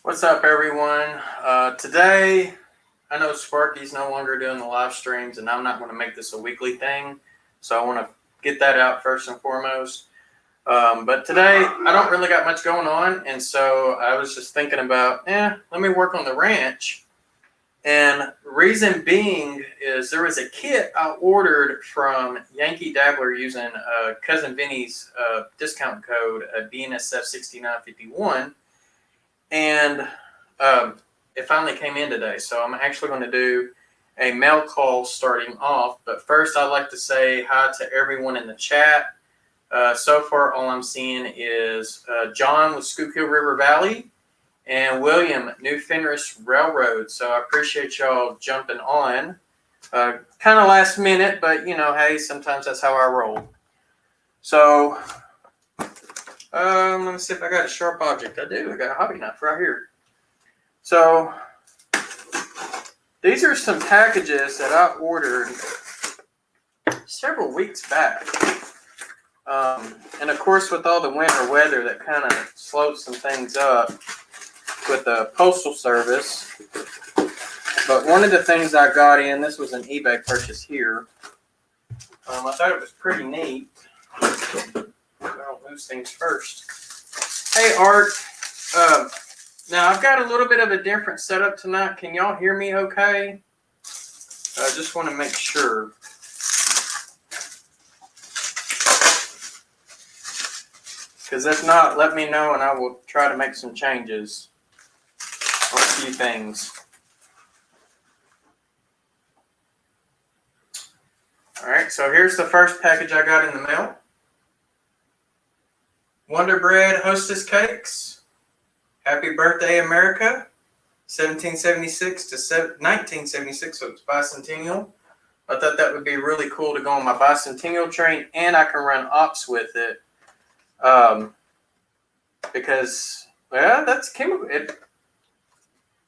What's up, everyone? Today, I know Sparky's no longer doing the live streams, and I'm not going to make this a weekly thing, so I want to get that out first and foremost. But today, I don't really got much going on, and so I was just thinking about, let me work on the ranch. And reason being is there was a kit I ordered from Yankee Dabbler using Cousin Vinny's discount code, BNSF6951. And it finally came in today. So I'm actually going to do a mail call starting off. But first, I'd like to say hi to everyone in the chat. So far, all I'm seeing is John with Schuylkill River Valley and William, New Fenris Railroad. So I appreciate y'all jumping on. Kind of last minute, but, hey, sometimes that's how I roll. So let me see if I got a sharp object. I do. I got a hobby knife right here. So these are some packages that I ordered several weeks back. And of course, with all the winter weather, that kind of slowed some things up with the postal service. But one of the things I got in, this was an eBay purchase here. I thought it was pretty neat. I'll lose things first. Hey, Art. Now, I've got a little bit of a different setup tonight. Can y'all hear me okay? I just want to make sure. Because if not, let me know and I will try to make some changes on a few things. All right, so here's the first package I got in the mail. Wonder Bread Hostess Cakes. Happy birthday, America. 1776 to 1976, so it's bicentennial. I thought that would be really cool to go on my bicentennial train, and I can run ops with it. Because, that's chemical.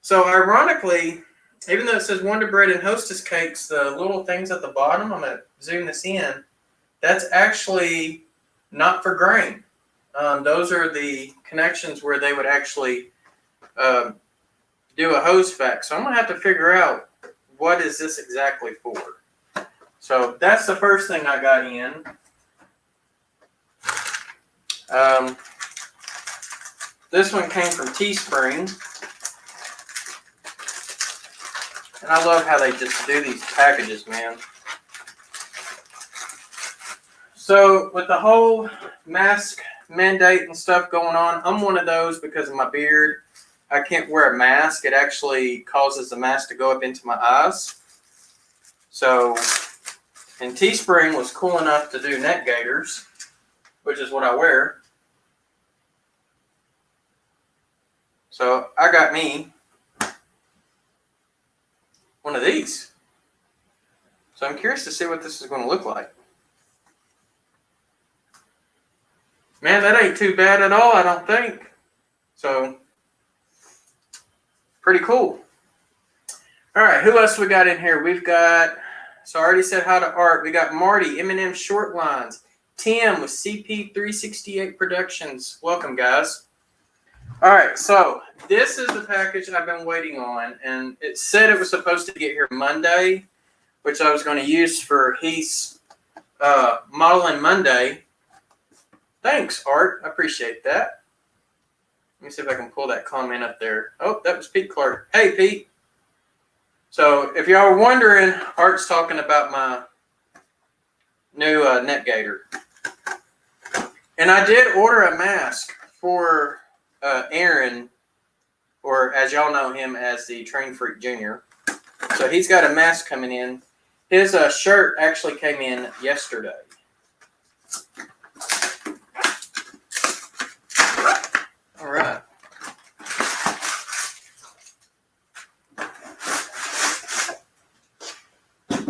So ironically, even though it says Wonder Bread and Hostess Cakes, the little things at the bottom, I'm going to zoom this in, that's actually not for grain. Those are the connections where they would actually do a hose vac. So I'm going to have to figure out what is this exactly for. So that's the first thing I got in. This one came from Teespring. And I love how they just do these packages, man. So with the whole mask mandate and stuff going on, I'm one of those because of my beard. I can't wear a mask. It actually causes the mask to go up into my eyes. So, and Teespring was cool enough to do neck gaiters, which is what I wear. So I got me one of these. So I'm curious to see what this is going to look like. Man, that ain't too bad at all, I don't think. So, pretty cool. All right, who else we got in here? We've got, so I already said hi to Art. We got Marty, M&M Short Lines. Tim with CP368 Productions. Welcome, guys. All right, so this is the package I've been waiting on, and it said it was supposed to get here Monday, which I was going to use for Heath's Modeling Monday. Thanks, Art. I appreciate that. Let me see if I can pull that comment up there. Oh, that was Pete Clark. Hey, Pete. So if y'all were wondering, Art's talking about my new neck gaiter. And I did order a mask for Aaron, or as y'all know him as the Train Freak Jr. So he's got a mask coming in. His shirt actually came in yesterday. All right.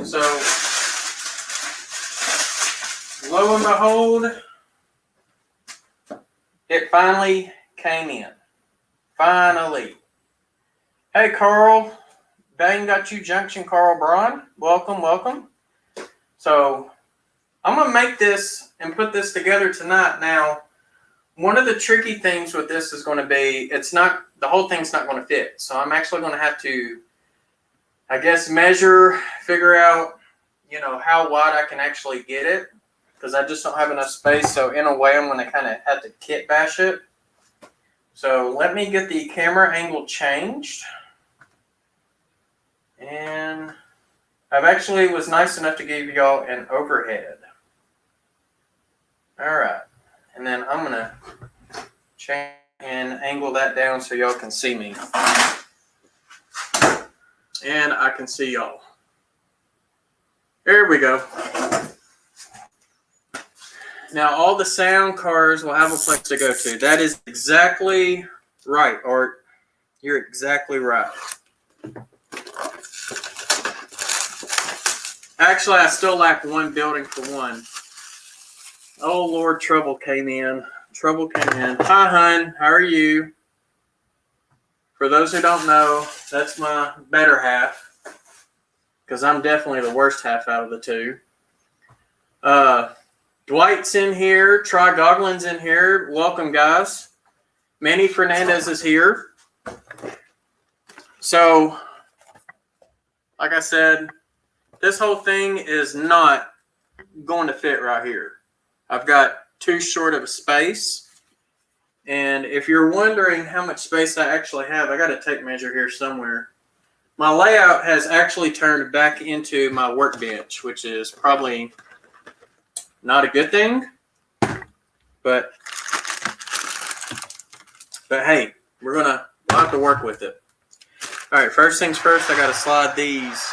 So, lo and behold, it finally came in. Finally. Hey, Carl. Bang got you Junction, Carl Braun. Welcome, welcome. So, I'm going to make this and put this together tonight. Now, one of the tricky things with this is going to be, the whole thing's not going to fit. So I'm actually going to have to, I guess, measure, figure out, how wide I can actually get it, because I just don't have enough space. So in a way, I'm going to kind of have to kit bash it. So let me get the camera angle changed. And I've actually was nice enough to give y'all an overhead. All right. And then I'm going to change and angle that down so y'all can see me. And I can see y'all. There we go. Now all the sound cars will have a place to go to. That is exactly right, Art. You're exactly right. Actually, I still lack one building for one. Oh, Lord, trouble came in. Trouble came in. Hi, hun. How are you? For those who don't know, that's my better half. Because I'm definitely the worst half out of the two. Dwight's in here. Try Goglin's in here. Welcome, guys. Manny Fernandaz is here. So, like I said, this whole thing is not going to fit right here. I've got too short of a space. And if you're wondering how much space I actually have, I got a tape measure here somewhere. My layout has actually turned back into my workbench, which is probably not a good thing. But hey, we'll have to work with it. All right, first things first, I got to slide these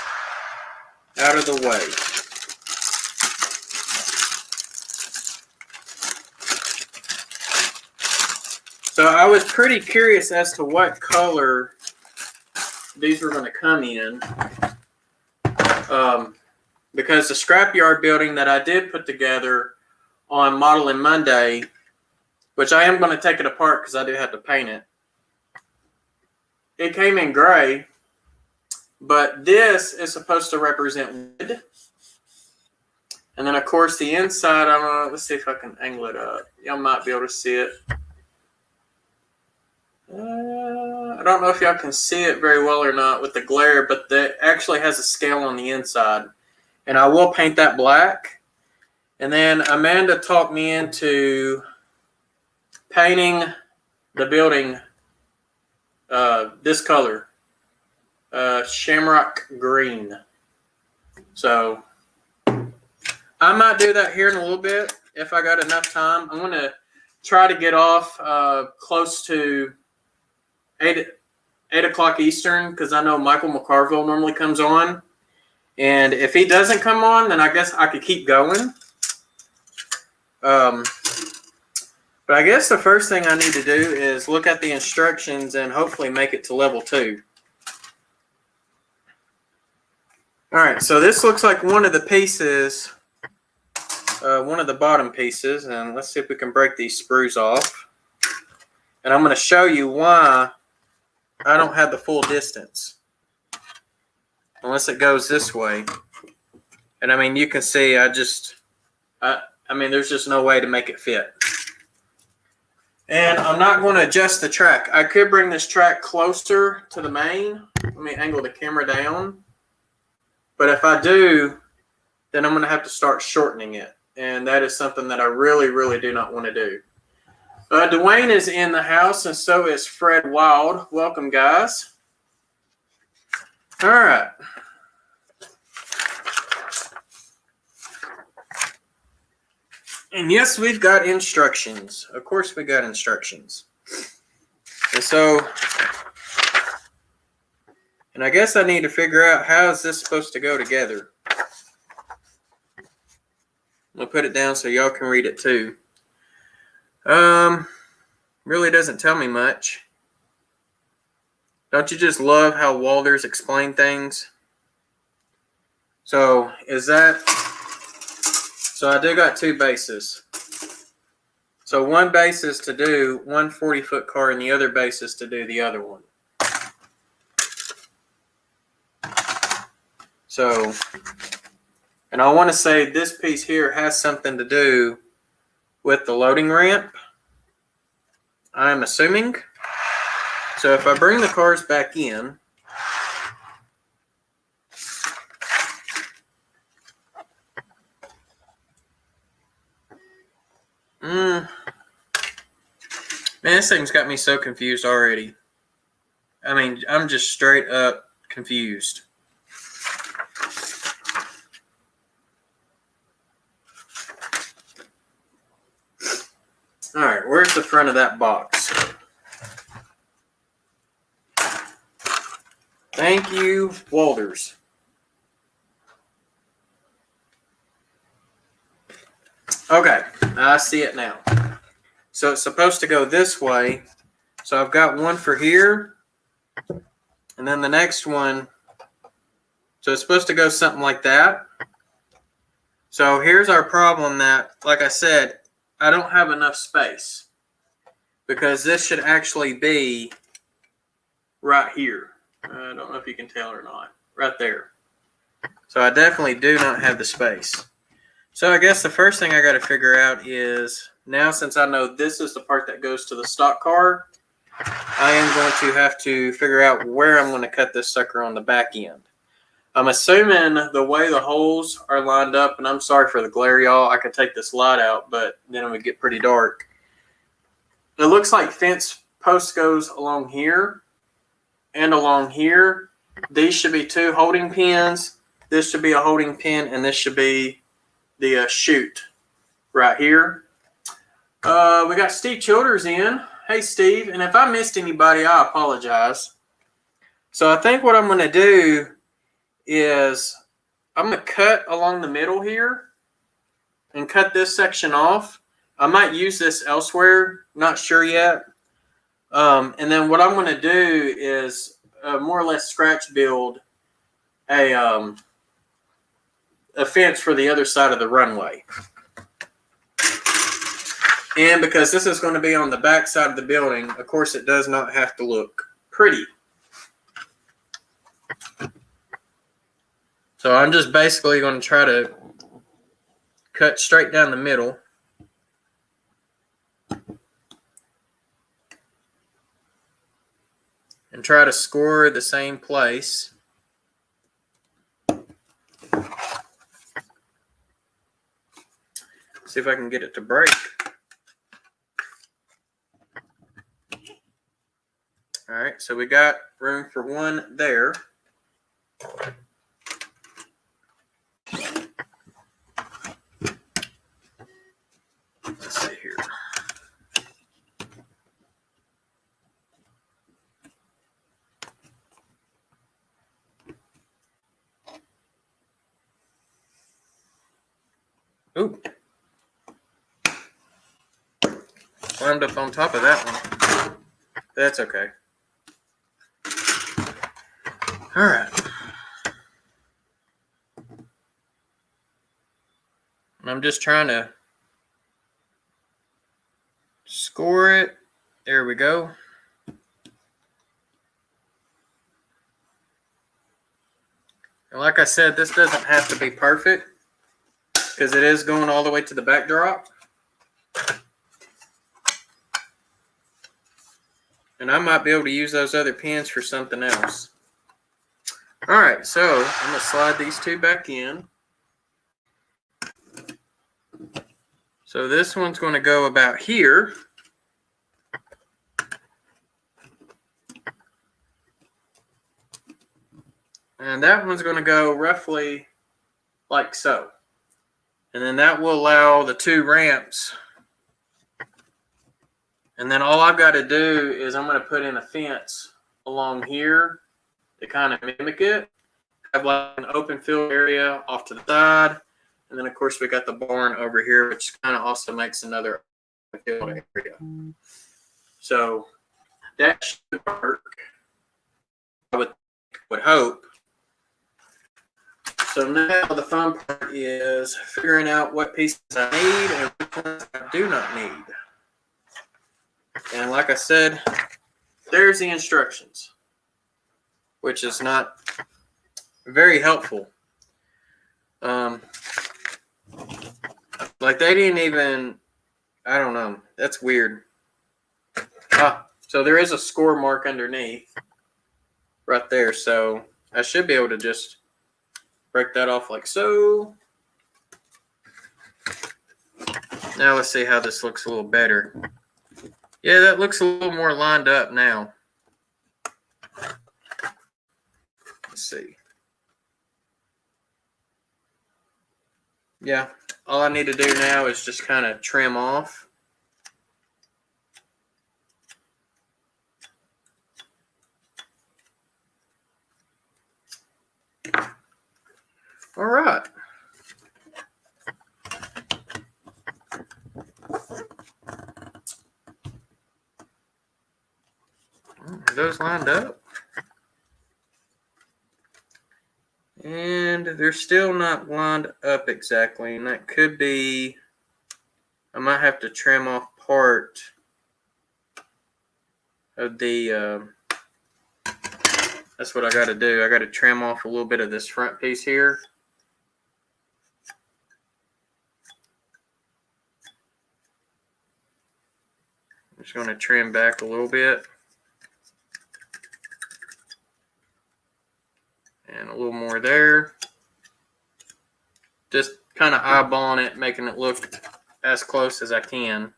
out of the way. So I was pretty curious as to what color these were going to come in. Because the scrapyard building that I did put together on Modeling Monday, which I am going to take it apart because I do have to paint it, it came in gray, but this is supposed to represent wood. And then, of course, the inside, I don't know, let's see if I can angle it up. Y'all might be able to see it. I don't know if y'all can see it very well or not with the glare, but it actually has a scale on the inside. And I will paint that black. And then Amanda talked me into painting the building this color, shamrock green. So I might do that here in a little bit if I got enough time. I'm going to try to get off close to 8 o'clock Eastern, because I know Michael McCarville normally comes on. And if he doesn't come on, then I guess I could keep going. But I guess the first thing I need to do is look at the instructions and hopefully make it to level 2. All right, so this looks like one of the pieces, one of the bottom pieces. And let's see if we can break these sprues off. And I'm going to show you why I don't have the full distance. Unless it goes this way. And I mean, you can see I mean, there's just no way to make it fit. And I'm not going to adjust the track. I could bring this track closer to the main. Let me angle the camera down. But if I do, then I'm going to have to start shortening it. And that is something that I really, really do not want to do. Dwayne is in the house, and so is Fred Wild. Welcome, guys. All right. And yes, we've got instructions. Of course we got instructions. And I guess I need to figure out how is this supposed to go together. I'll put it down so y'all can read it too. Really doesn't tell me much. Don't you just love how Walders explain things? So I do got 2 bases. So one base is to do one 40-foot car and the other base is to do the other one. So, and I want to say this piece here has something to do with the loading ramp. I'm assuming. So if I bring the cars back in, man, this thing's got me so confused already. I mean, I'm just straight up confused. All right, where's the front of that box? Thank you, Walders. Okay, I see it now. So it's supposed to go this way. So I've got one for here. And then the next one. So it's supposed to go something like that. So here's our problem that, like I said, I don't have enough space. Because this should actually be right here. I don't know if you can tell or not. Right there. So I definitely do not have the space. So I guess the first thing I got to figure out is, now since I know this is the part that goes to the stock car, I am going to have to figure out where I'm going to cut this sucker on the back end. I'm assuming the way the holes are lined up, and I'm sorry for the glare, y'all. I could take this light out, but then it would get pretty dark. It looks like fence post goes along here and along here. These should be 2 holding pins. This should be a holding pin, and this should be the chute right here. We got Steve Childers in. Hey, Steve. And if I missed anybody, I apologize. So I think what I'm going to do is I'm going to cut along the middle here and cut this section off. I might use this elsewhere. Not sure yet. And then what I'm going to do is more or less scratch build a fence for the other side of the runway. And because this is going to be on the back side of the building, of course it does not have to look pretty. So I'm just basically going to try to cut straight down the middle. And try to score the same place. See if I can get it to break. All right, so we got room for one there. Let's see here. Ooh. Climbed up on top of that one. That's okay. All right. I'm just trying to score it. There we go. And like I said, this doesn't have to be perfect because it is going all the way to the backdrop. And I might be able to use those other pins for something else. All right, so I'm going to slide these 2 back in. So this one's going to go about here. And that one's going to go roughly like so. And then that will allow the 2 ramps. And then all I've got to do is I'm going to put in a fence along here to kind of mimic it. Have like an open field area off to the side. And then, of course, we got the barn over here, which kind of also makes another field area. So that should work, I would hope. So now the fun part is figuring out what pieces I need and which ones I do not need. And like I said, there's the instructions, which is not very helpful. Like they didn't even, I don't know, that's weird. So there is a score mark underneath right there. So I should be able to just break that off like so. Now let's see how this looks a little better. Yeah, that looks a little more lined up now. Let's see. Yeah, all I need to do now is just kind of trim off. All right. Are those lined up? And they're still not lined up exactly, and that could be, I might have to trim off part of the, that's what I got to do. I got to trim off a little bit of this front piece here. I'm just going to trim back a little bit. And a little more there. Just kind of eyeballing it, making it look as close as I can.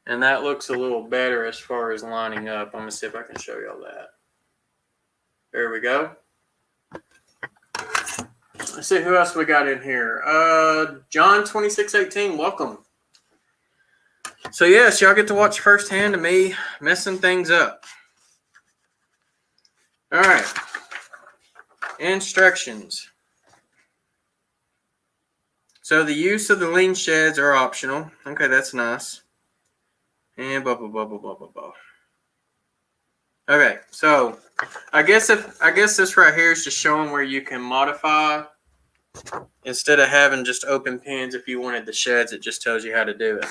And that looks a little better as far as lining up. I'm going to see if I can show you all that. There we go. Let's see who else we got in here. John2618, welcome. So yes, y'all get to watch firsthand of me messing things up. All right. Instructions. So the use of the lean sheds are optional. Okay, that's nice. And blah, blah, blah, blah, blah, blah, blah. Okay, so I guess this right here is just showing where you can modify instead of having just open pins. If you wanted the sheds, it just tells you how to do it.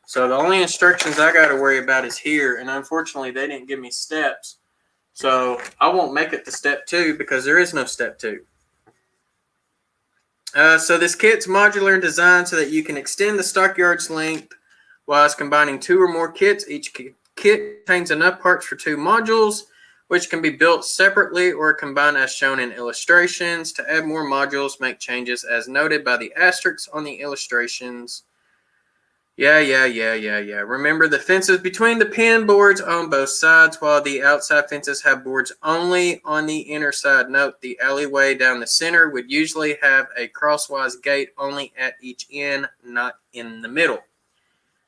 So the only instructions I got to worry about is here, and unfortunately they didn't give me steps. So I won't make it to step 2 because there is no step 2. So this kit's modular in design so that you can extend the stockyard's length while it's combining 2 or more kits. Each kit contains enough parts for 2 modules, which can be built separately or combined as shown in illustrations. To add more modules, make changes as noted by the asterisks on the illustrations. Yeah. Remember the fences between the pin boards on both sides, while the outside fences have boards only on the inner side. Note the alleyway down the center would usually have a crosswise gate only at each end, not in the middle.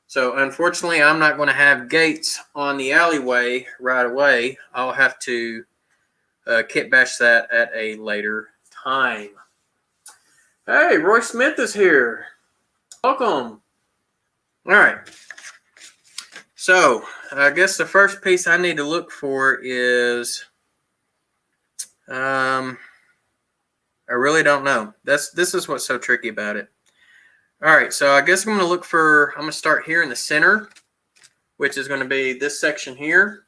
So unfortunately, I'm not going to have gates on the alleyway right away. I'll have to kit bash that at a later time. Hey, Roy Smith is here. Welcome. All right. So I guess the first piece I need to look for is, I really don't know. This is what's so tricky about it. All right, so I guess I'm going to start here in the center, which is going to be this section here.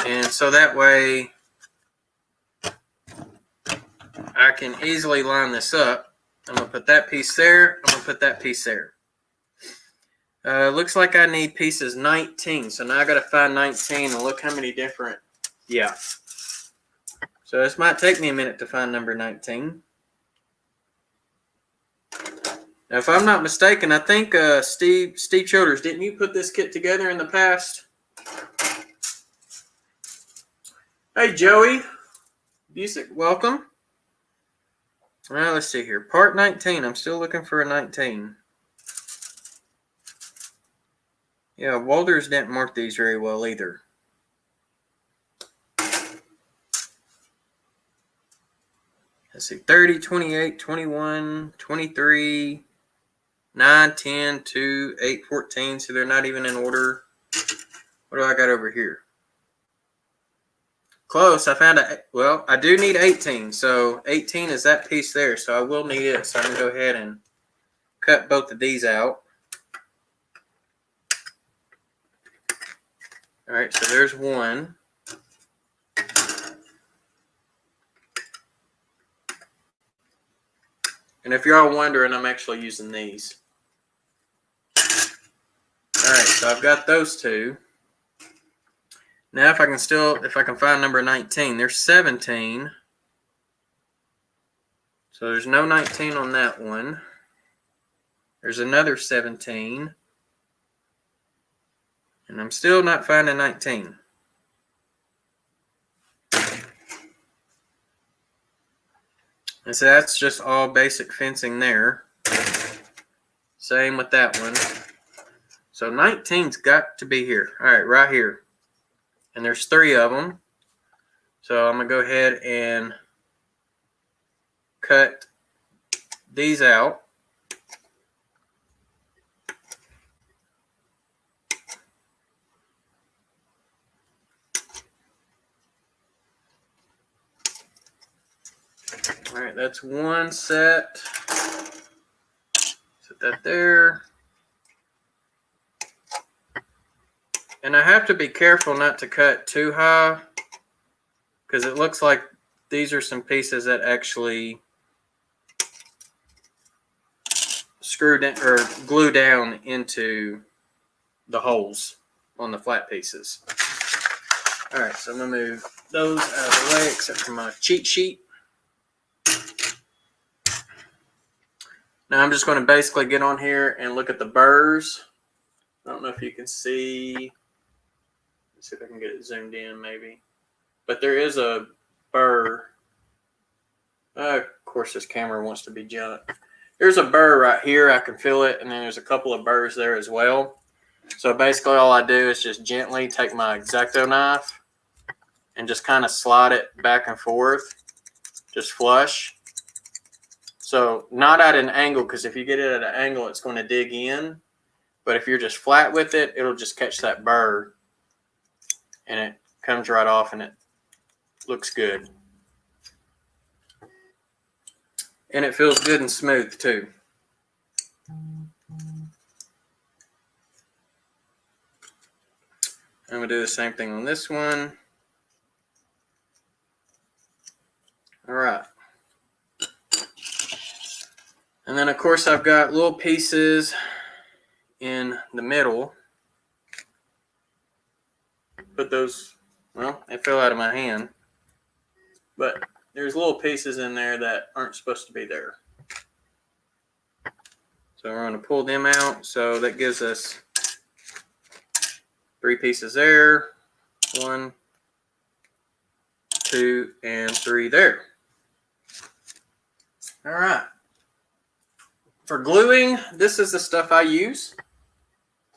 And so that way I can easily line this up. I'm going to put that piece there. I'm going to put that piece there. Looks like I need pieces 19. So now I got to find 19 and look how many different. Yeah. So this might take me a minute to find number 19. Now, if I'm not mistaken, I think Steve Childers, didn't you put this kit together in the past? Hey, Joey. Music, welcome. Well, let's see here. Part 19. I'm still looking for a 19. Yeah, Walters didn't mark these very well either. Let's see. 30, 28, 21, 23... 9, 10, 2, 8, 14. So they're not even in order. What do I got over here? Close. I found I do need 18. So 18 is that piece there. So I will need it. So I'm going to go ahead and cut both of these out. All right. So there's one. And if you're all wondering, I'm actually using these. right, so I've got those two. Now if I can find number 19, there's 17. So there's no 19 on that one. There's another 17. And I'm still not finding 19. And so that's just all basic fencing there. Same with that one. So 19's got to be here. All right, right here. And there's 3 of them. So I'm going to go ahead and cut these out. All right, that's one set. Set that there. And I have to be careful not to cut too high because it looks like these are some pieces that actually screw down or glue down into the holes on the flat pieces. All right, so I'm going to move those out of the way except for my cheat sheet. Now I'm just going to basically get on here and look at the burrs. I don't know if you can see. Let's see if I can get it zoomed in maybe. But there is a burr. Of course, this camera wants to be junk. There's a burr right here. I can feel it. And then there's a couple of burrs there as well. So basically all I do is just gently take my X-Acto knife and just kind of slide it back and forth. Just flush. So not at an angle, because if you get it at an angle, it's going to dig in. But if you're just flat with it, it'll just catch that burr. And it comes right off and it looks good. And it feels good and smooth too. I'm going to do the same thing on this one. All right. And then, of course, I've got little pieces in the middle. Put those, well, they fell out of my hand. But there's little pieces in there that aren't supposed to be there. So we're going to pull them out. So that gives us 3 pieces there. 1, 2, and 3 there. All right. For gluing, this is the stuff I use.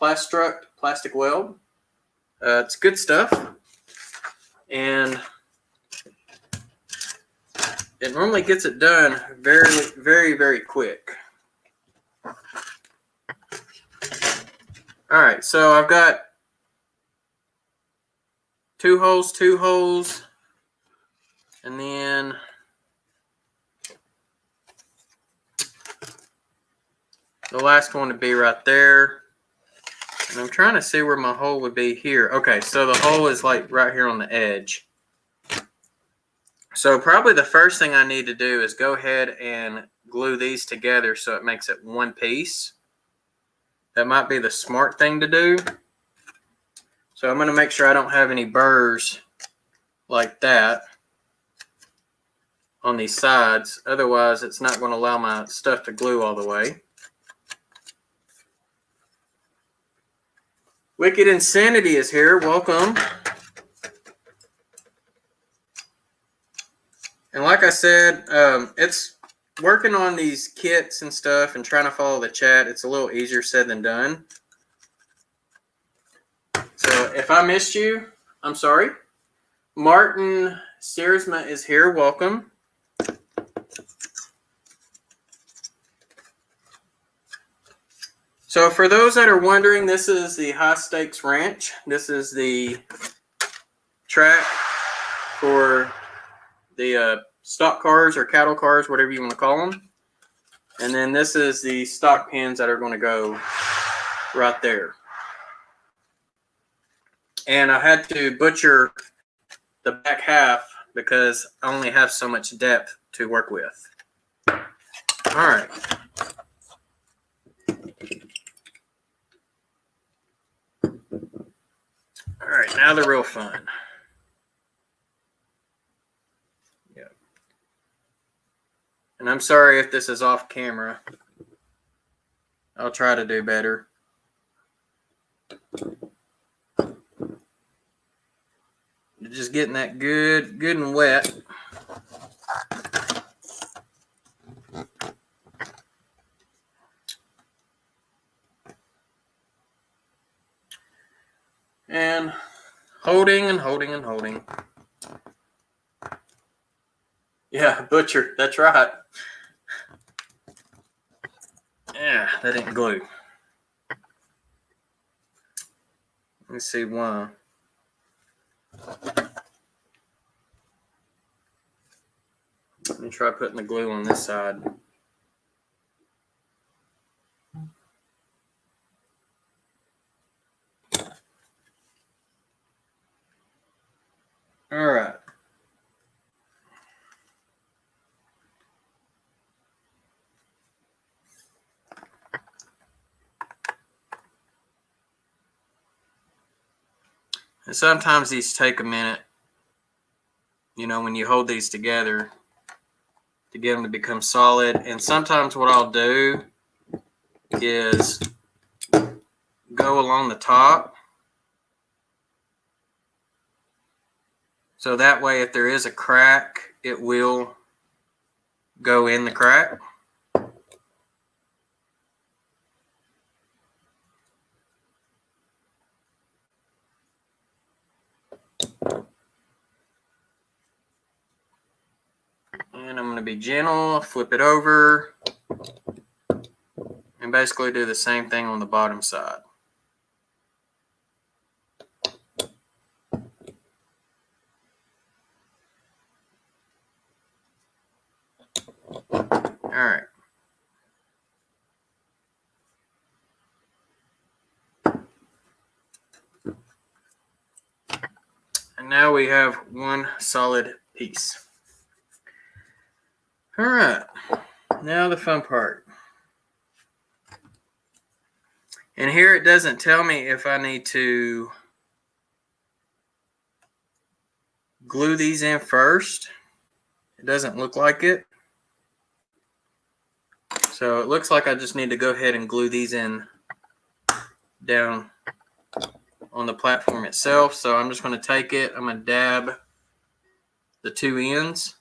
Plastruct plastic weld. It's good stuff. And it normally gets it done very, very, very quick. All right, so I've got 2 holes, and then the last one would be right there. And I'm trying to see where my hole would be here. Okay, so the hole is like right here on the edge. So probably the first thing I need to do is go ahead and glue these together so it makes it one piece. That might be the smart thing to do. So I'm going to make sure I don't have any burrs like that on these sides. Otherwise, it's not going to allow my stuff to glue all the way. Wicked Insanity is here. Welcome. And like I said, it's working on these kits and stuff and trying to follow the chat. It's a little easier said than done. So if I missed you, I'm sorry. Martin Searsma is here. Welcome. So for those that are wondering, this is the High Stakes Ranch. This is the track for the stock cars or cattle cars, whatever you want to call them. And then this is the stock pens that are going to go right there. And I had to butcher the back half because I only have so much depth to work with. All right. Now they're real fun. Yeah. And I'm sorry if this is off camera. I'll try to do better. You're just getting that good and wet. And holding and holding and holding. Yeah, butcher. That's right. Yeah, that ain't glue. Let's see why. Let me try putting the glue on this side. All right. And sometimes these take a minute, you know, when you hold these together to get them to become solid. And sometimes what I'll do is go along the top. So that way, if there is a crack, it will go in the crack. And I'm going to be gentle, flip it over, and basically do the same thing on the bottom side. All right. And now we have one solid piece. All right. Now the fun part. And here it doesn't tell me if I need to glue these in first. It doesn't look like it. So it looks like I just need to go ahead and glue these in down on the platform itself. So I'm just going to take it. I'm going to dab the two ends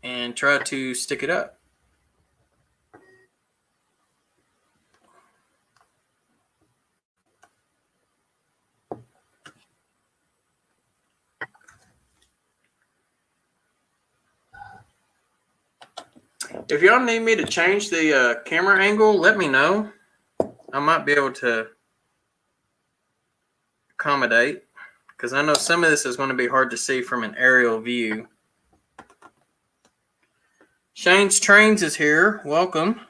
and try to stick it up. If y'all need me to change the camera angle, let me know. I might be able to accommodate, because I know some of this is going to be hard to see from an aerial view. Shane's Trains is here. Welcome.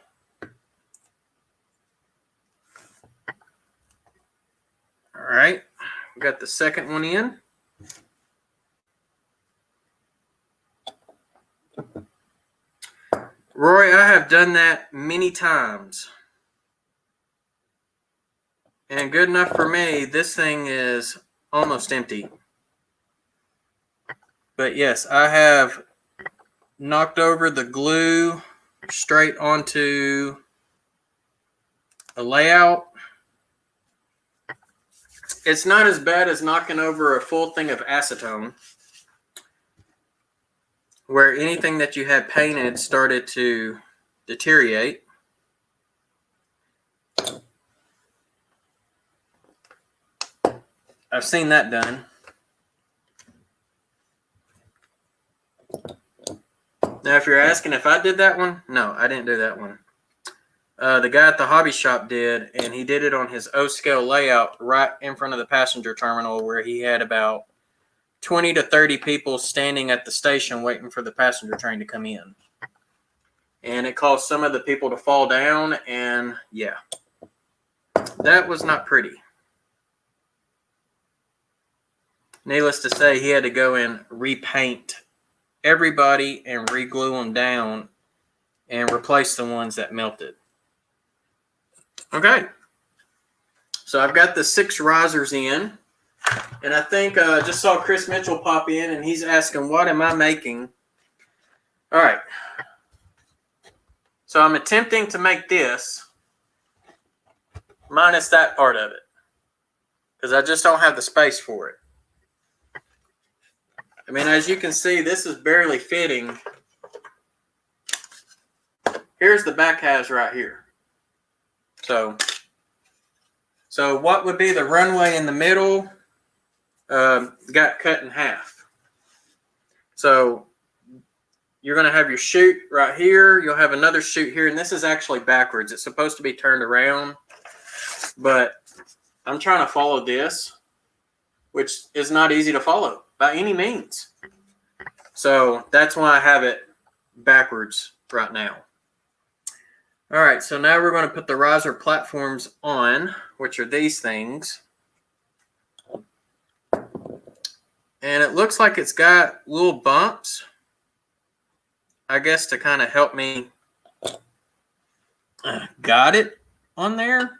All right. We got the second one in. Roy, I have done that many times. And good enough for me, this thing is almost empty. But yes, I have knocked over the glue straight onto a layout. It's not as bad as knocking over a full thing of acetone, where anything that you had painted started to deteriorate. I've seen that done. Now, if you're asking if I did that one, no, I didn't do that one. The guy at the hobby shop did, and he did it on his O-scale layout right in front of the passenger terminal, where he had about 20 to 30 people standing at the station waiting for the passenger train to come in. And it caused some of the people to fall down, and yeah, that was not pretty. Needless to say, he had to go and repaint everybody and re-glue them down and replace the ones that melted. Okay. So I've got the 6 risers in, and I think just saw Chris Mitchell pop in, and he's asking, what am I making? All right. So I'm attempting to make this minus that part of it, because I just don't have the space for it. I mean, as you can see, this is barely fitting. Here's the back halves right here. So what would be the runway in the middle got cut in half. So you're going to have your chute right here. You'll have another chute here, and this is actually backwards. It's supposed to be turned around, but I'm trying to follow this, which is not easy to follow by any means. So that's why I have it backwards right now. All right, so now we're going to put the riser platforms on, which are these things. And it looks like it's got little bumps, I guess, to kind of help me guide it on there,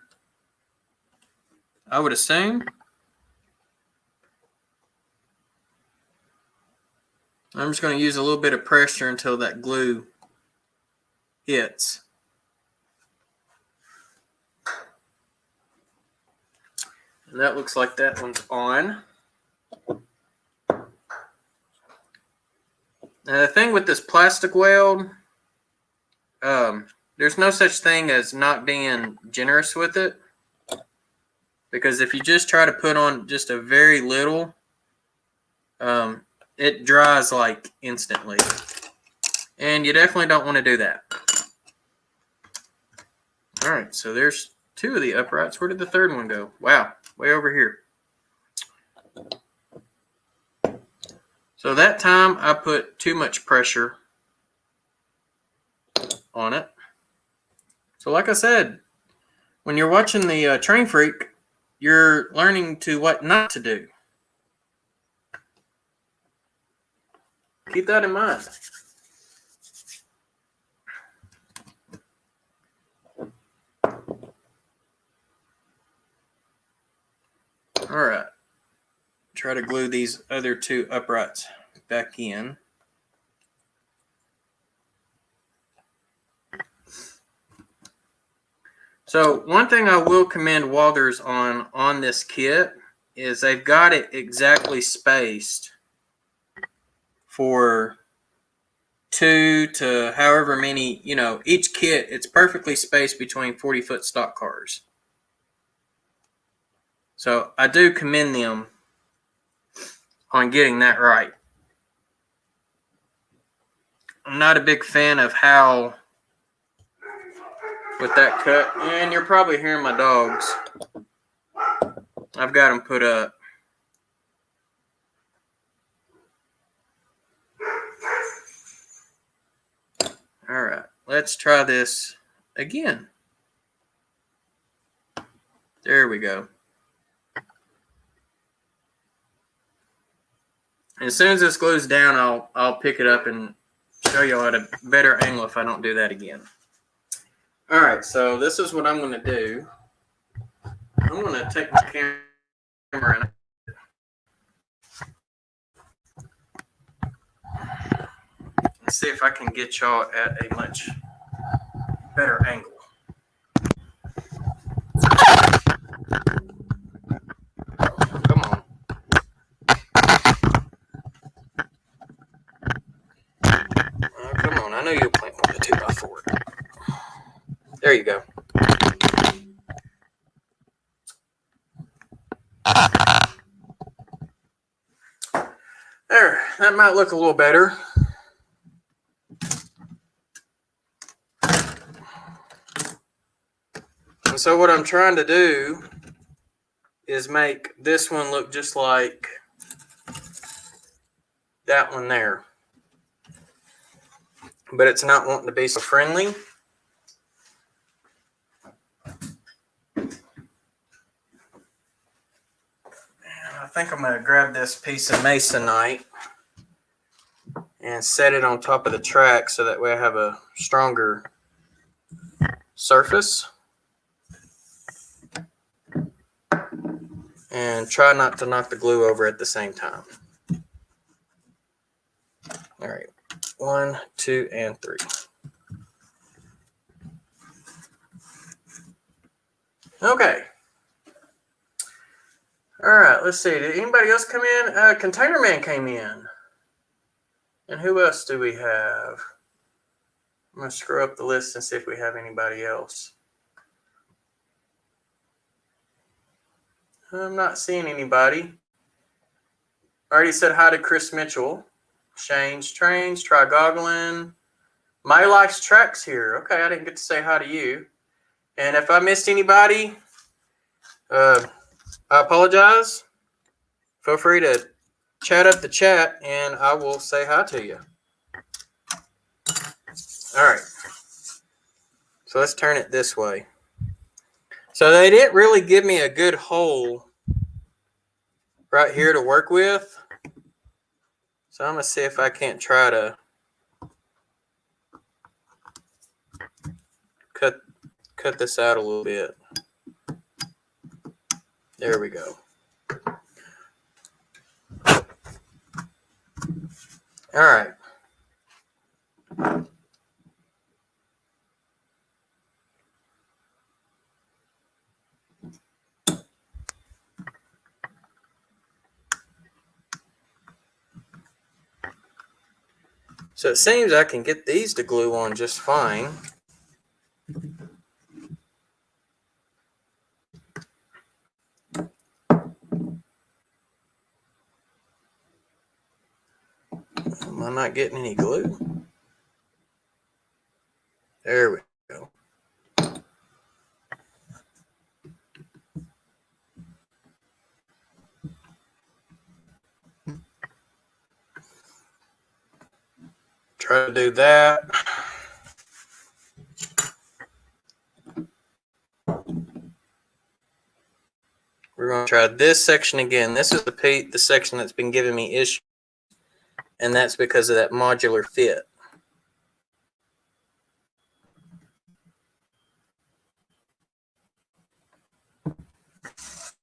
I would assume. I'm just going to use a little bit of pressure until that glue hits. And that looks like that one's on. Now the thing with this plastic weld, there's no such thing as not being generous with it. Because if you just try to put on just a very little, it dries like instantly. And you definitely don't want to do that. All right, so there's 2 of the uprights. Where did the third one go? Wow, way over here. So that time I put too much pressure on it. So like I said, when you're watching the Train Freak, you're learning to what not to do. Keep that in mind. All right. Try to glue these other 2 uprights back in. So one thing I will commend Walthers on this kit is they've got it exactly spaced for 2 to however many, each kit, it's perfectly spaced between 40-foot stock cars. So I do commend them on getting that right. I'm not a big fan of how, with that cut, and you're probably hearing my dogs. I've got them put up. All right, let's try this again. There we go. And as soon as this glues down, I'll pick it up and show you at a better angle if I don't do that again. All right, so this is what I'm going to do. I'm going to take my camera and see if I can get y'all at a much better angle. Come on. Come on, I know you'll plant one of the 2x4. There you go. There, that might look a little better. And so what I'm trying to do is make this one look just like that one there. But it's not wanting to be so friendly. I think I'm going to grab this piece of masonite and set it on top of the track so that way I have a stronger surface. And try not to knock the glue over at the same time. All right, 1, 2, and 3. Okay. All right, let's see. Did anybody else come in? Container Man came in. And who else do we have? I'm going to scroll up the list and see if we have anybody else. I'm not seeing anybody. Already said hi to Chris Mitchell. Shane's Trains, Try Goggling. My Life's Tracks here. Okay, I didn't get to say hi to you. And if I missed anybody, I apologize. Feel free to chat up the chat and I will say hi to you. All right. So let's turn it this way. So they didn't really give me a good hole right here to work with. So I'm going to see if I can't try to cut this out a little bit. There we go. All right. So it seems I can get these to glue on just fine. Am I not getting any glue? There we go. Try to do that. We're going to try this section again. This is the section that's been giving me issues, and that's because of that modular fit.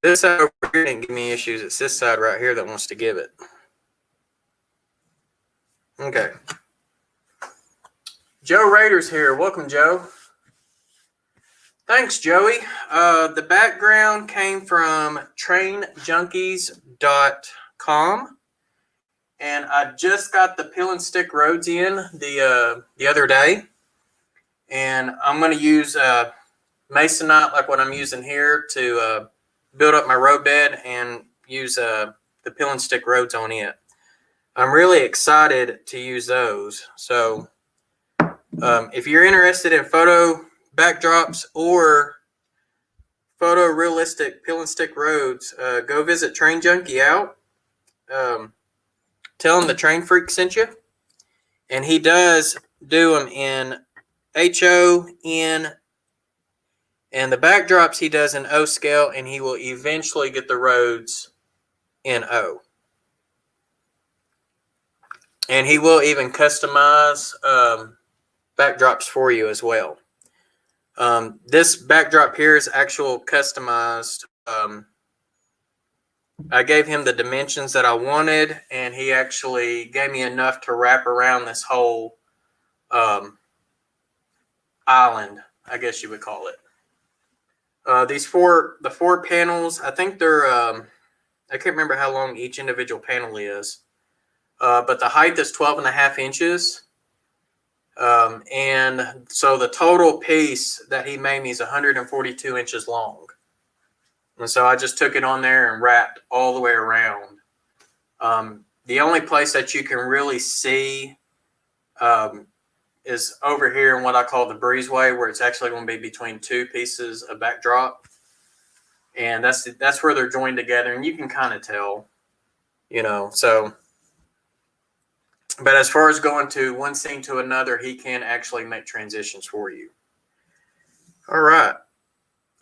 This side over here didn't give me issues. It's this side right here that wants to give it. Okay. Joe Rader's here. Welcome, Joe. Thanks, Joey. The background came from trainjunkies.com. And I just got the peel and stick roads in the other day. And I'm going to use masonite like what I'm using here to build up my road bed and use the peel and stick roads on it. I'm really excited to use those. So if you're interested in photo backdrops or photorealistic peel and stick roads, go visit Train Junkie out. Tell him the Train Freak sent you. And he does do them in HO, N, and the backdrops he does in O scale, and he will eventually get the roads in O. And he will even customize backdrops for you as well. This backdrop here is actual customized. I gave him the dimensions that I wanted, and he actually gave me enough to wrap around this whole island, I guess you would call it. The four panels, I think they're, I can't remember how long each individual panel is, but the height is 12.5 inches. And so the total piece that he made me is 142 inches long. And so I just took it on there and wrapped all the way around. The only place that you can really see is over here in what I call the breezeway, where it's actually going to be between two pieces of backdrop. And that's where they're joined together. And you can kind of tell, so. But as far as going to one scene to another, he can actually make transitions for you. All right.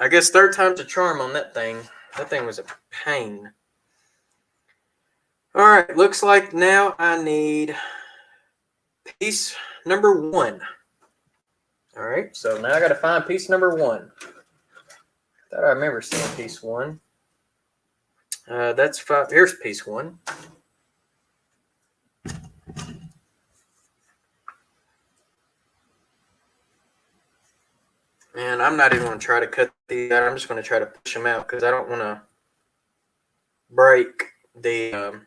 I guess third time's a charm on that thing. That thing was a pain. All right. Looks like now I need piece number 1. All right. So now I got to find piece number 1. Thought I remember seeing piece 1. That's 5. Here's piece 1. And I'm not even going to try to cut these out. I'm just going to try to push them out because I don't want to break the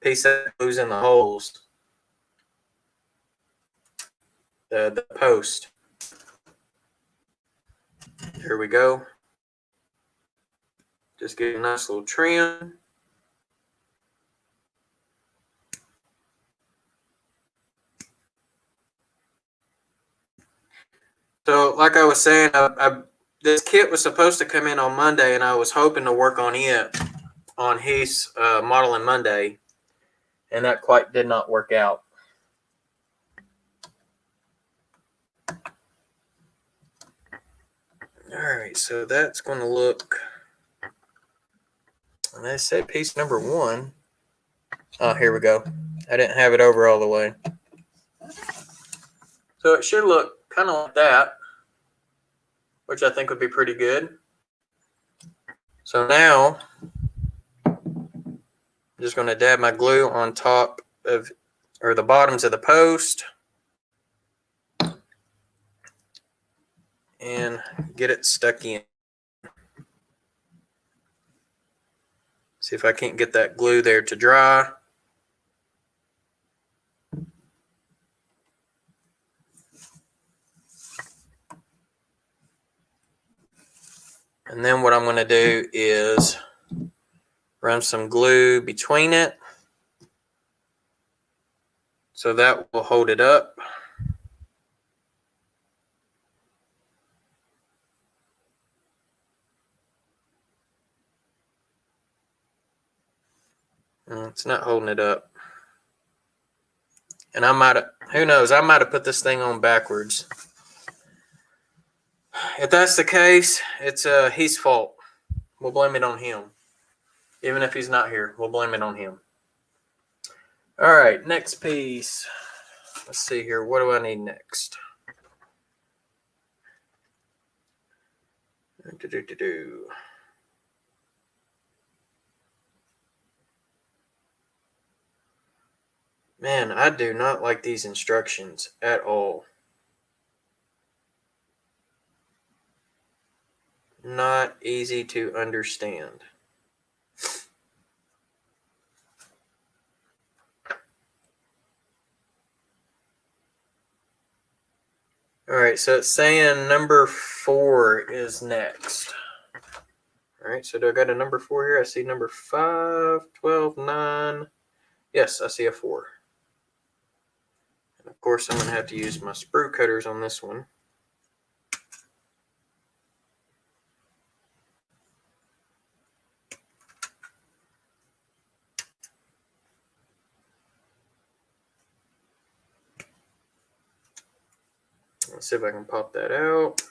piece that glues in the holes, the post. Here we go. Just get a nice little trim. So, like I was saying, this kit was supposed to come in on Monday, and I was hoping to work on it on his modeling Monday, and that quite did not work out. All right, so that's going to look, and they said piece number 1. Oh, here we go. I didn't have it over all the way. So it should look kind of like that, which I think would be pretty good. So now I'm just going to dab my glue on top of, or the bottoms of the post, and get it stuck in. See if I can't get that glue there to dry. And then what I'm going to do is run some glue between it, so that will hold it up. It's not holding it up. And I might have, who knows, I might have put this thing on backwards. If that's the case, it's his fault. We'll blame it on him. Even if he's not here, we'll blame it on him. All right, next piece. Let's see here. What do I need next? Man, I do not like these instructions at all. Not easy to understand. All right, so it's saying number 4 is next. All right, so do I got a number 4 here? I see number 5, 12, 9. Yes, I see a 4. And of course, I'm going to have to use my sprue cutters on this one. Let's see if I can pop that out.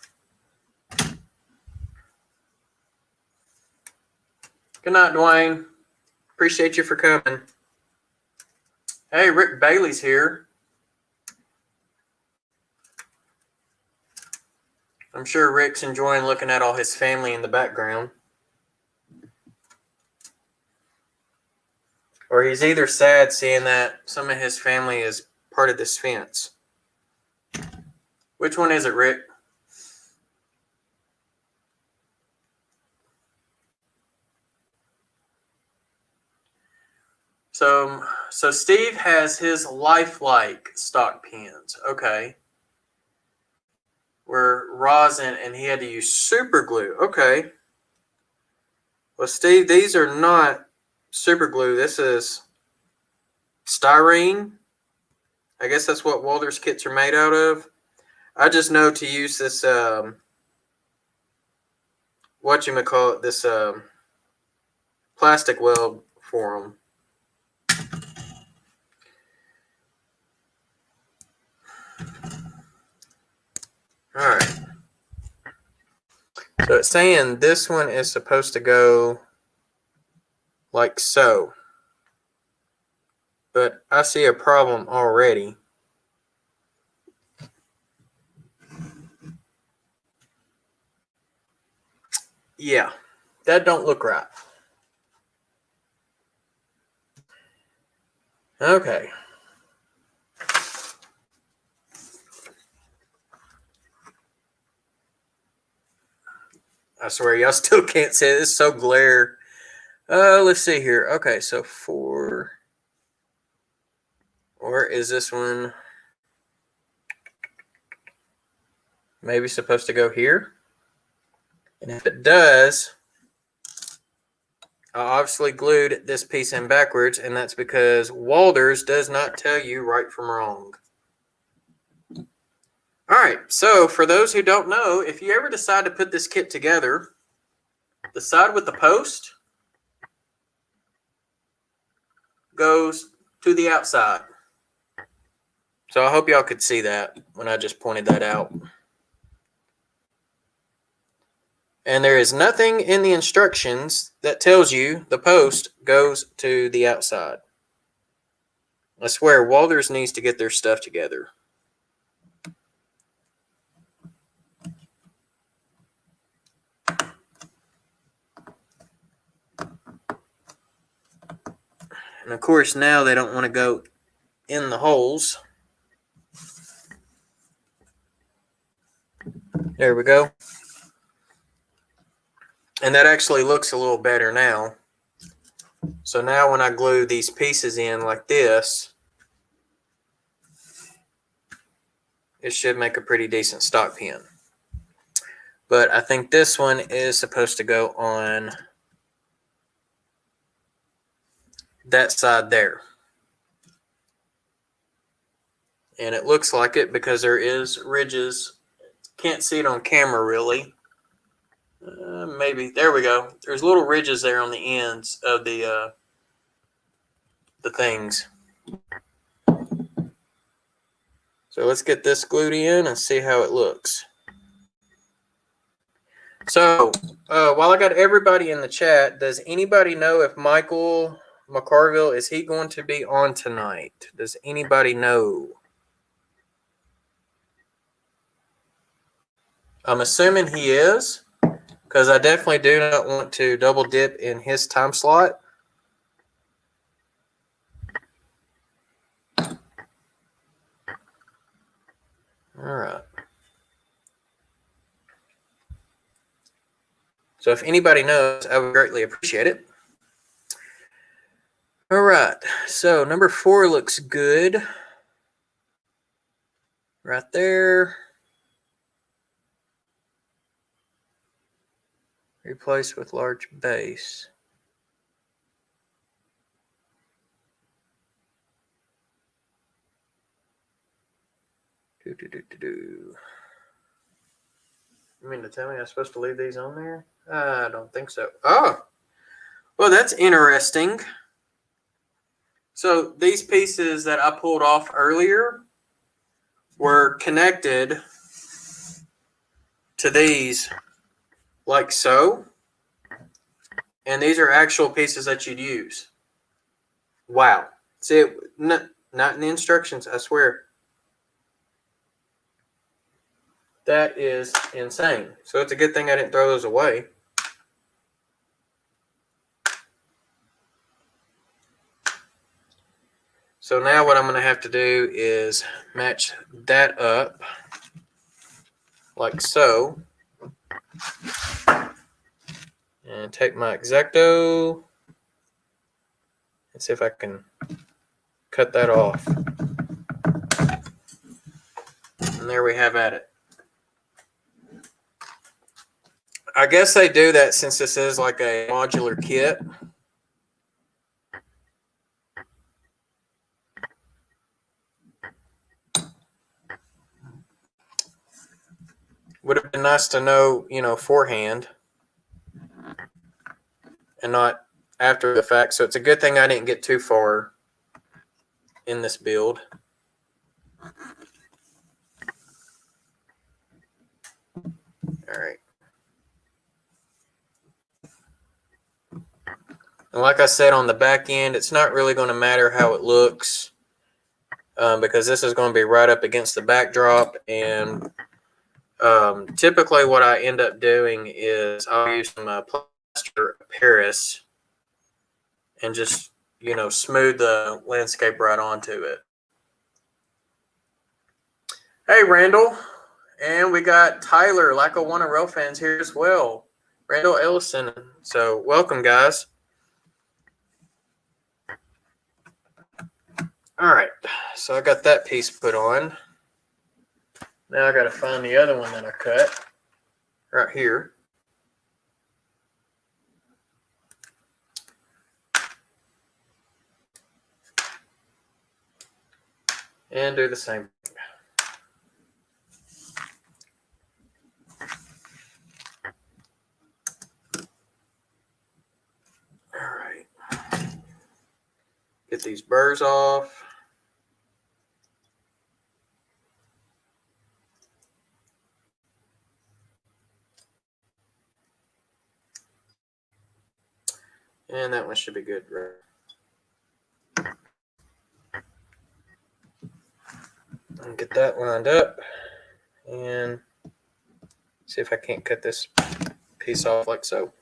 Good night, Dwayne. Appreciate you for coming. Hey, Rick Bailey's here. I'm sure Rick's enjoying looking at all his family in the background. Or he's either sad seeing that some of his family is part of this fence. Which one is it, Rick? So Steve has his lifelike stock pins. Okay. Where rosin, and he had to use super glue. Okay. Well, Steve, these are not super glue. This is styrene. I guess that's what Walther's kits are made out of. I just know to use this, whatchamacallit, this plastic weld for them. All right. So it's saying this one is supposed to go like so. But I see a problem already. Yeah, that don't look right. Okay. I swear, y'all still can't see it. It's so glare. Let's see here. Okay, so 4. Or is this one maybe supposed to go here? And if it does, I obviously glued this piece in backwards, and that's because Walters does not tell you right from wrong. All right, so for those who don't know, if you ever decide to put this kit together, the side with the post goes to the outside. So I hope y'all could see that when I just pointed that out. And there is nothing in the instructions that tells you the post goes to the outside. I swear, Walters needs to get their stuff together. And of course, now they don't want to go in the holes. There we go. And that actually looks a little better now. So now when I glue these pieces in like this, it should make a pretty decent stock pin. But I think this one is supposed to go on that side there. And it looks like it because there is ridges. Can't see it on camera really. Maybe. There we go. There's little ridges there on the ends of the things. So let's get this glued in and see how it looks. So while I got everybody in the chat, does anybody know if Michael McCarville, is he going to be on tonight? Does anybody know? I'm assuming he is, because I definitely do not want to double dip in his time slot. All right. So if anybody knows, I would greatly appreciate it. All right. So number 4 looks good. Right there. Replace with large base. You mean to tell me I'm supposed to leave these on there? I don't think so. Oh, well, that's interesting. So these pieces that I pulled off earlier were connected to these like so. And these are actual pieces that you'd use. Wow. See, not in the instructions, I swear. That is insane. So it's a good thing I didn't throw those away. So now what I'm going to have to do is match that up like so. And take my X-Acto and see if I can cut that off. And there we have at it. I guess they do that since this is like a modular kit. Would have been nice to know, forehand and not after the fact. So it's a good thing I didn't get too far in this build. All right. And like I said, on the back end, it's not really going to matter how it looks because this is going to be right up against the backdrop. And typically what I end up doing is I'll use some plaster of Paris and just smooth the landscape right onto it. Hey, Randall. And we got Tyler, Lackawanna Rail fans here as well. Randall Ellison. So welcome, guys. All right. So I got that piece put on. Now I got to find the other one that I cut right here. And do the same. All right. Get these burrs off. And that one should be good. And get that lined up. And see if I can't cut this piece off like so.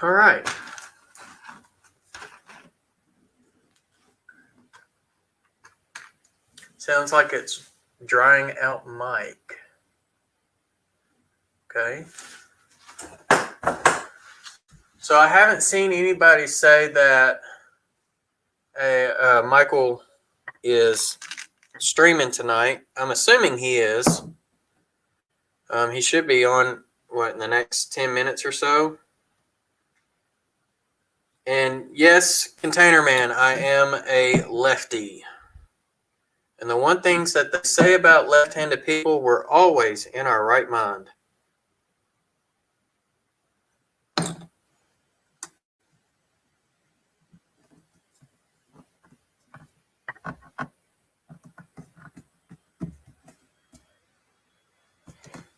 All right. Sounds like it's drying out mic. Okay. So I haven't seen anybody say that Michael is streaming tonight. I'm assuming he is. He should be on, in the next 10 minutes or so. And yes, Container Man, I am a lefty. And the one things that they say about left-handed people, we're always in our right mind.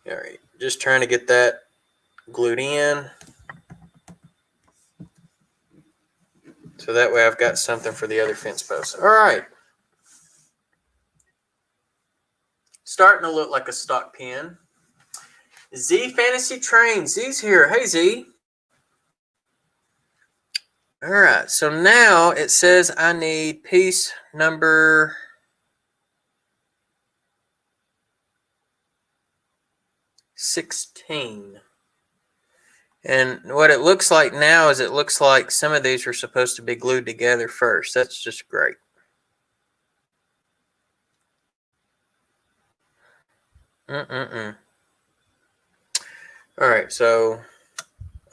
All right, just trying to get that glued in. So that way I've got something for the other fence posts. All right. Starting to look like a stock pin. Z Fantasy Train. Z's here. Hey, Z. All right. So now it says I need piece number 16. And what it looks like now is it looks like some of these are supposed to be glued together first. That's just great. All right, so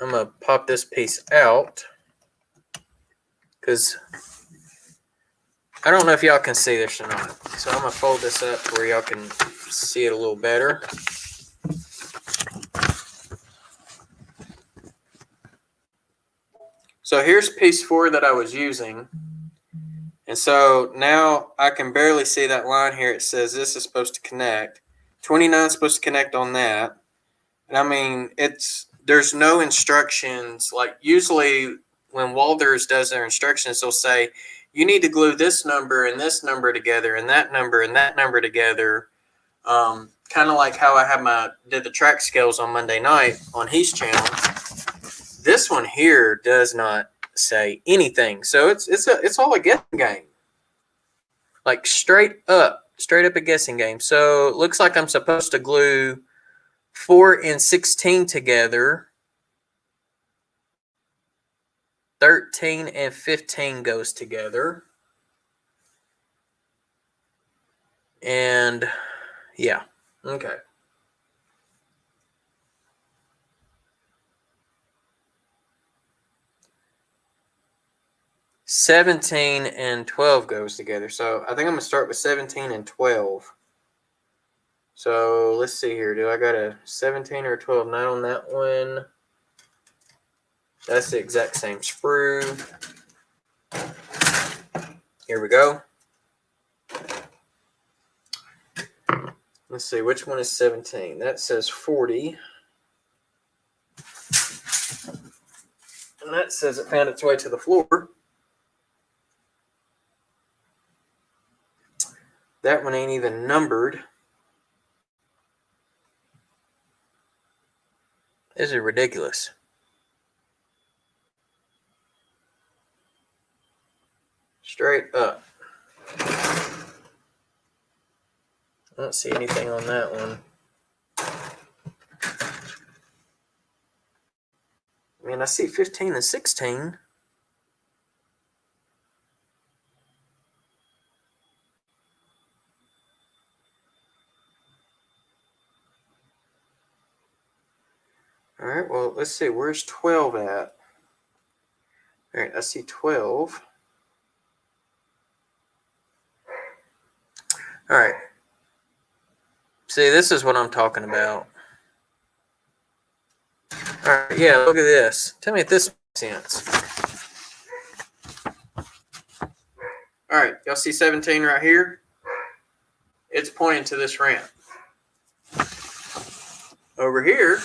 I'm going to pop this piece out because I don't know if y'all can see this or not. So I'm going to fold this up where y'all can see it a little better. So here's piece 4 that I was using. And so now I can barely see that line here. It says this is supposed to connect. 29 is supposed to connect on that. And I mean, there's no instructions. Like usually when Walters does their instructions, they'll say, you need to glue this number and this number together and that number together. Kind of like how I did the track scales on Monday night on his channel. This one here does not say anything. So it's all a guessing game. Like straight up a guessing game. So it looks like I'm supposed to glue 4 and 16 together. 13 and 15 goes together. And yeah, okay. $17 and $12 goes together. So I think I'm going to start with 17 and 12. So let's see here. Do I got a 17 or a 12? Not on that one. That's the exact same sprue. Here we go. Let's see, which one is 17? That says 40. And that says it found its way to the floor. That one ain't even numbered. This is ridiculous. straight up. I don't see anything on that one. I mean, I see 15 and 16. All right, well, let's see. Where's 12 at? All right, I see 12. All right. See, this is what I'm talking about. All right, yeah, look at this. Tell me if this makes sense. All right, y'all see 17 right here? It's pointing to this ramp. Over here,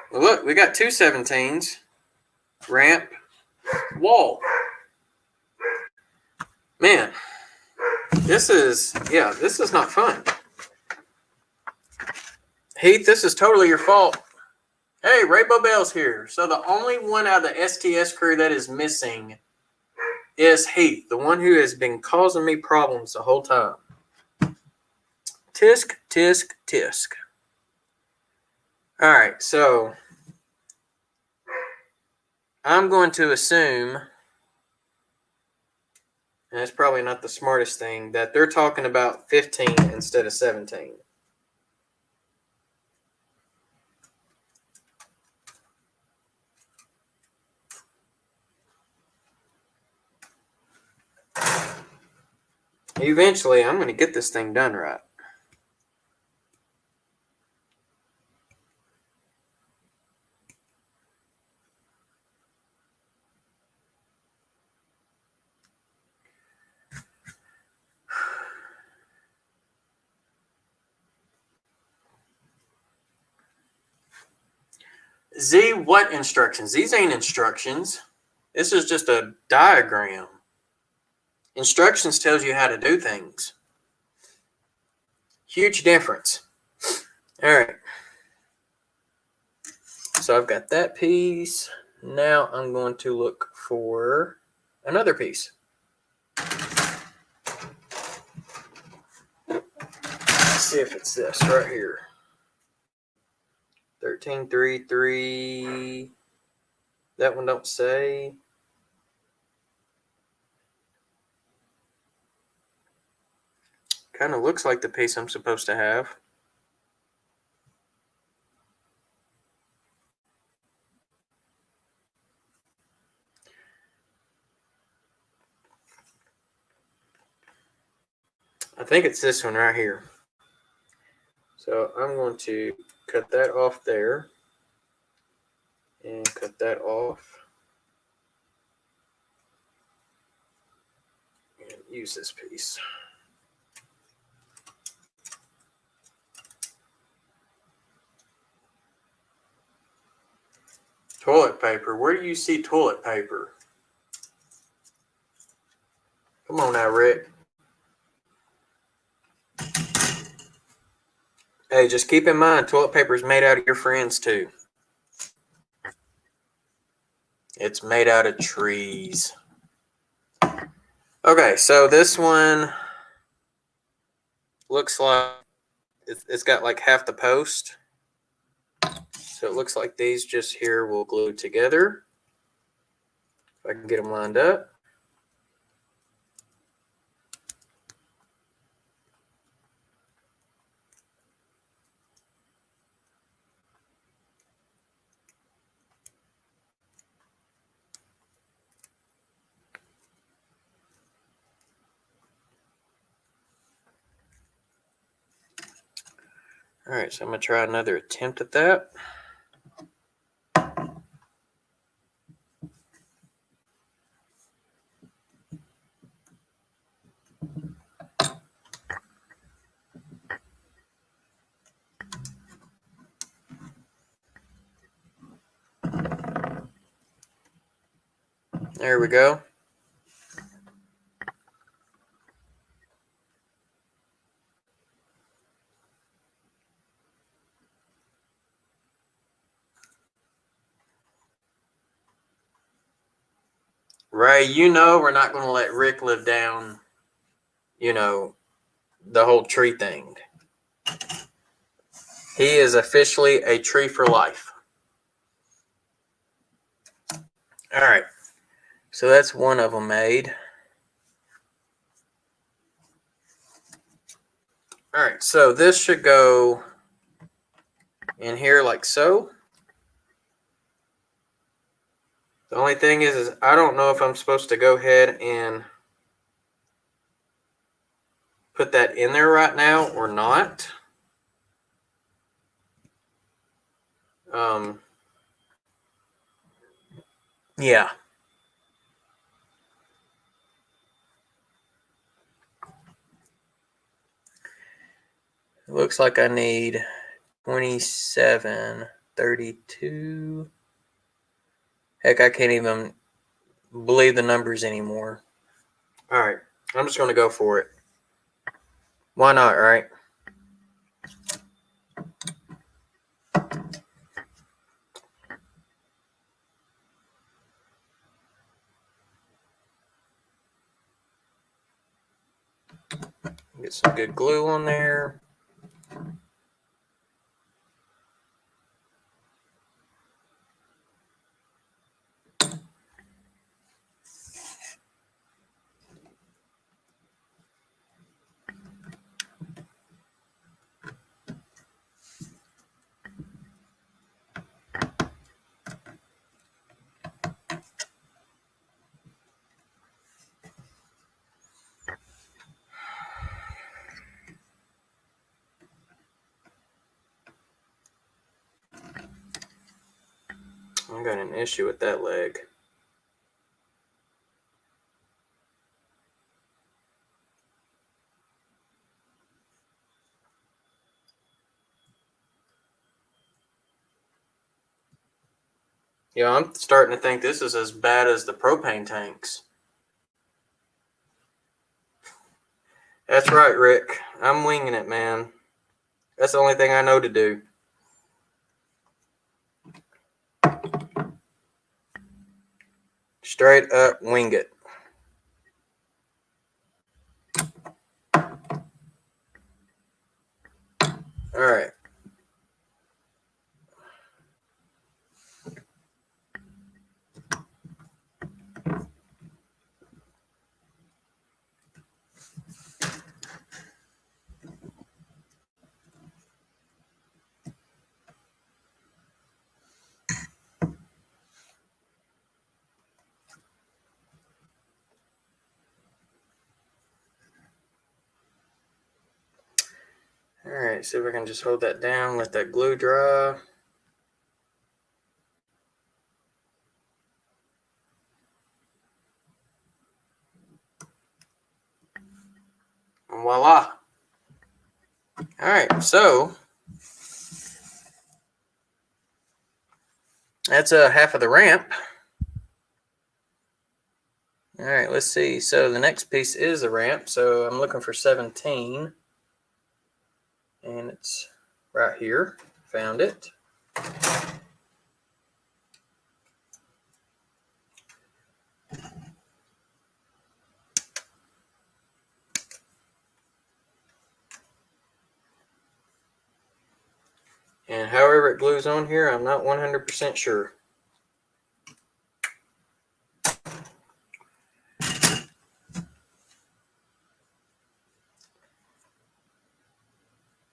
well, look, we got two 17s. Ramp, wall. Man, this is not fun. Heath, this is totally your fault. Hey, Rainbow Bell's here. So the only one out of the STS crew that is missing is Heath, the one who has been causing me problems the whole time. Tisk, tisk, tisk. All right, so I'm going to assume, and it's probably not the smartest thing, that they're talking about 15 instead of 17. Eventually, I'm going to get this thing done right. Z, what instructions? These ain't instructions. This is just a diagram. Instructions tells you how to do things. Huge difference. All right. So I've got that piece. Now I'm going to look for another piece. Let's see if it's this right here. 1333. That one don't say. Kind of looks like the piece I'm supposed to have. I think it's this one right here. So I'm going to cut that off there and cut that off and use this piece. Toilet paper. Where do you see toilet paper? Come on now, Rick. Hey, just keep in mind, toilet paper is made out of your friends too. It's made out of trees. Okay, so this one looks like it's got like half the post. So it looks like these just here will glue together. If I can get them lined up. All right, so I'm going to try another attempt at that. There we go. Ray, you know we're not going to let Rick live down, the whole tree thing. He is officially a tree for life. All right. So that's one of them made. All right. So this should go in here like so. The only thing is I don't know if I'm supposed to go ahead and put that in there right now or not. Yeah. It looks like I need 27, 32. Heck, I can't even believe the numbers anymore. All right. I'm just going to go for it. Why not, right? Get some good glue on there. I got an issue with that leg. Yeah, I'm starting to think this is as bad as the propane tanks. That's right, Rick. I'm winging it, man. That's the only thing I know to do. Straight up wing it. All right. All right, see if I can just hold that down, let that glue dry. And voila. All right, so that's half of the ramp. All right, let's see. So the next piece is the ramp. So I'm looking for 17. And it's right here. Found it. And however it glues on here, I'm not 100% sure.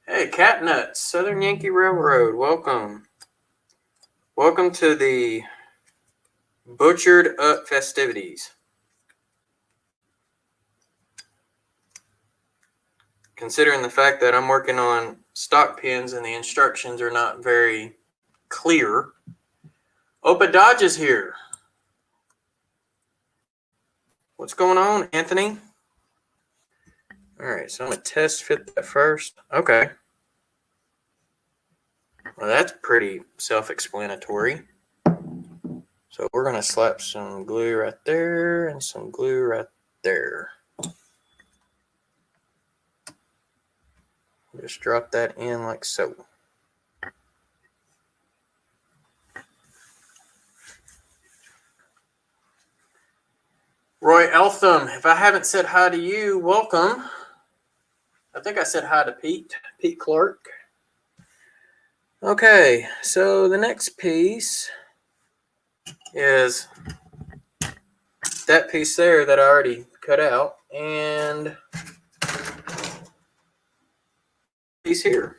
Hey, Catnuts, Southern Yankee Railroad, welcome. Welcome to the Butchered Up festivities. Considering the fact that I'm working on stock pins and the instructions are not very clear. Opa Dodge is here. What's going on, Anthony? All right, so I'm going to test fit that first. Okay. Well, that's pretty self-explanatory. So we're going to slap some glue right there and some glue right there. Just drop that in like so. Roy Eltham, if I haven't said hi to you, welcome. I think I said hi to Pete Clark. Okay, so the next piece is that piece there that I already cut out, and piece here.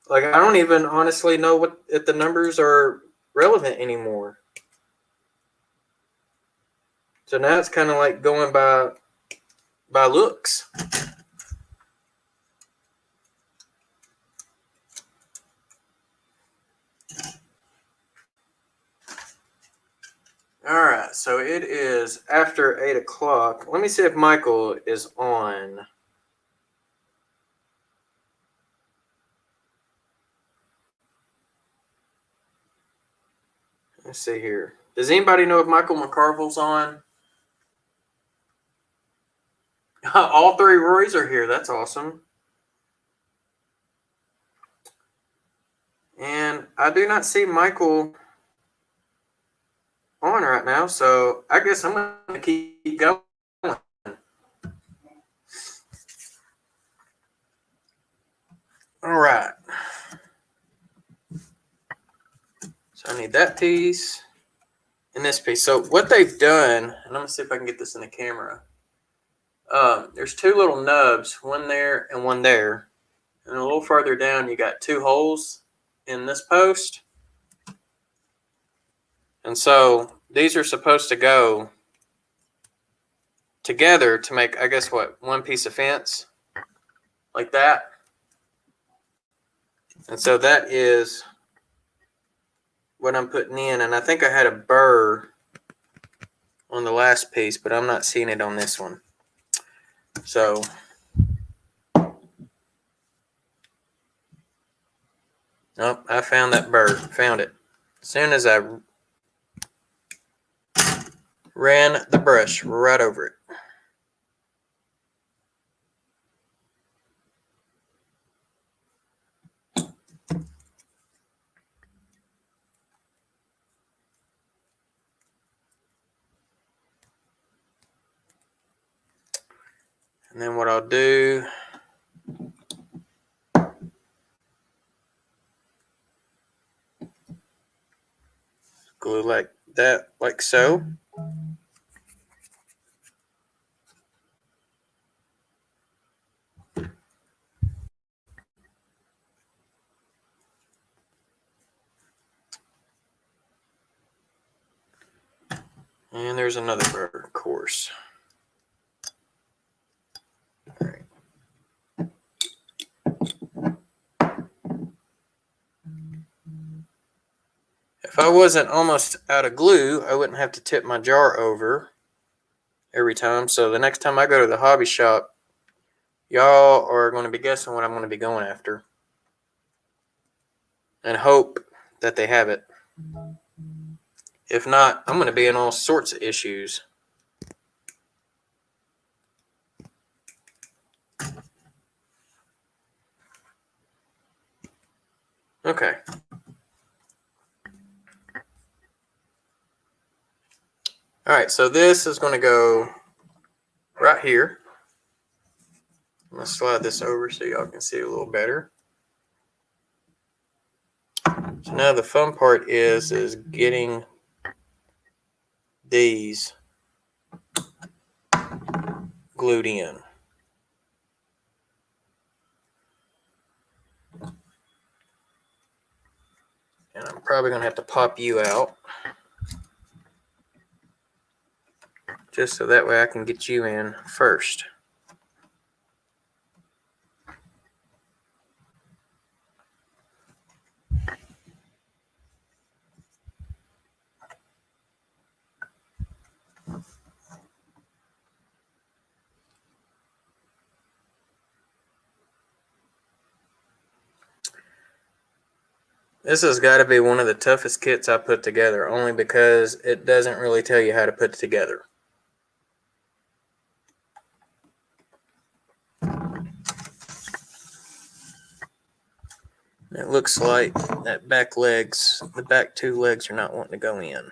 Like, I don't even honestly know if the numbers are relevant anymore. So now it's kind of like going by looks. All right, so it is after 8 o'clock. Let me see if Michael is on. Let's see here. Does anybody know if Michael McCarville's on? All three Roys are here. That's awesome. And I do not see Michael on right now, so I guess I'm going to keep going. All right. So I need that piece and this piece. So what they've done, and I'm going to see if I can get this in the camera. There's two little nubs, one there and one there. And a little further down, you got two holes in this post. And so these are supposed to go together to make, I guess, one piece of fence like that. And so that is what I'm putting in. And I think I had a burr on the last piece, but I'm not seeing it on this one. So nope, I found that burr. Found it. As soon as I ran the brush right over it. And then what I'll do, glue like that, like so. And there's another burr, of course. All right. If I wasn't almost out of glue, I wouldn't have to tip my jar over every time. So the next time I go to the hobby shop, y'all are going to be guessing what I'm going to be going after. And hope that they have it. If not, I'm going to be in all sorts of issues. Okay. All right, so this is going to go right here. I'm going to slide this over so y'all can see a little better. So now the fun part is getting these glued in. And I'm probably going to have to pop you out. Just so that way I can get you in first. This has got to be one of the toughest kits I put together, only because it doesn't really tell you how to put it together. It looks like that the back two legs are not wanting to go in.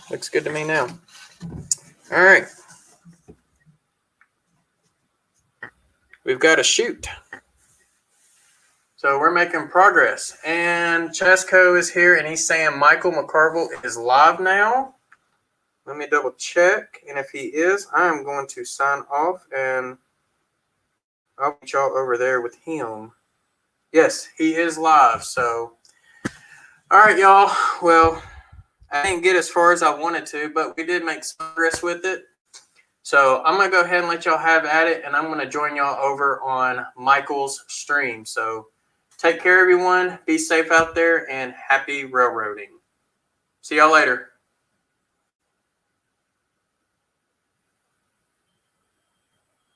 Looks good to me now. All right. We've got a shoot. So we're making progress. And Chesco is here, and he's saying Michael McCarville is live now. Let me double check. And if he is, I'm going to sign off, and I'll meet y'all over there with him. Yes, he is live. So, all right, y'all. Well, I didn't get as far as I wanted to, but we did make some progress with it. So I'm going to go ahead and let y'all have at it, and I'm going to join y'all over on Michael's stream. So take care, everyone. Be safe out there, and happy railroading. See y'all later.